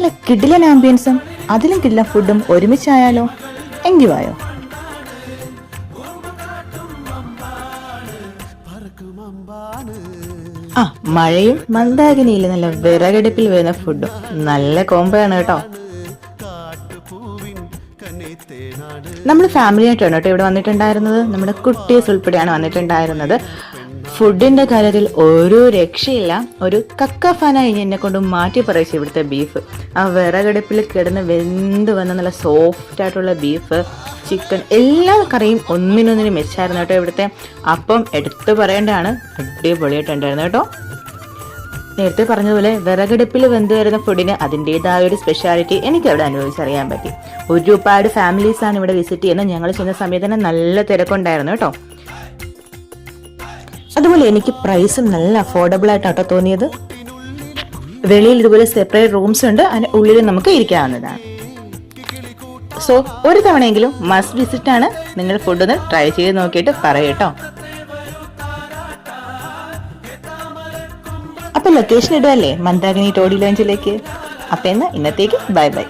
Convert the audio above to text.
നല്ല കിടിലൻ ആംബിയൻസും അതിലും കിടിലൻ ഫുഡും ഒരുമിച്ചായാലോ? എങ്കി വായോ. മഴയും മന്ദാകിനിയിൽ നല്ല വിറകടുപ്പിൽ വരുന്ന ഫുഡും നല്ല കോംബോ ആണ് കേട്ടോ. നമ്മൾ ഫാമിലി ആയിട്ടാണ് കേട്ടോ ഇവിടെ വന്നിട്ടുണ്ടായിരുന്നത്. നമ്മുടെ കുട്ടീസ് ഉൾപ്പെടെയാണ് വന്നിട്ടുണ്ടായിരുന്നത്. ഫുഡിന്റെ കാര്യത്തിൽ ഒരു രക്ഷയില്ല. ഒരു കക്ക ഫാനായി എന്നെ കൊണ്ട് മാറ്റി പറയിച്ചു ഇവിടുത്തെ ബീഫ്. ആ വിറകടുപ്പിൽ കിടന്ന് വെന്ത് വന്ന നല്ല സോഫ്റ്റ് ആയിട്ടുള്ള ബീഫ്, ചിക്കൻ, എല്ലാ കറിയും ഒന്നിനൊന്നിനും മെച്ചായിരുന്നു കേട്ടോ ഇവിടുത്തെ. അപ്പം എടുത്തു പറയേണ്ടതാണ്, അടിപൊളിയായിട്ടുണ്ടായിരുന്നു കേട്ടോ. നേരത്തെ പറഞ്ഞതുപോലെ വിറകടുപ്പിൽ വെന്ത് വരുന്ന ഫുഡിന് അതിൻ്റെതായ ഒരു സ്പെഷ്യാലിറ്റി എനിക്ക് അവിടെ അനുഭവിച്ചറിയാൻ പറ്റി. ഒരുപാട് ഫാമിലീസാണ് ഇവിടെ വിസിറ്റ് ചെയ്യുന്നത്. ഞങ്ങൾ ചെന്ന സമയത്ത് തന്നെ നല്ല തിരക്കുണ്ടായിരുന്നു കേട്ടോ. അതുപോലെ എനിക്ക് പ്രൈസും നല്ല അഫോർഡബിൾ ആയിട്ടാട്ടോ തോന്നിയത്. വെളിയിൽ ഇതുപോലെ സെപ്പറേറ്റ് റൂംസ് ഉണ്ട്, അതിന് ഉള്ളിൽ നമുക്ക് ഇരിക്കാവുന്നതാണ്. സോ ഒരു തവണയെങ്കിലും മസ്റ്റ് വിസിറ്റ് ആണ്. നിങ്ങൾ ഫുഡ് ഒന്ന് ട്രൈ ചെയ്ത് നോക്കിയിട്ട് പറയട്ടോ. അപ്പൊ ലൊക്കേഷൻ ഇടുവല്ലേ, മന്ദാകിനി ടോഡി ലോഞ്ചിലേക്ക്. അപ്പൊ എന്നാ ഇന്നത്തേക്ക് ബൈ ബൈ.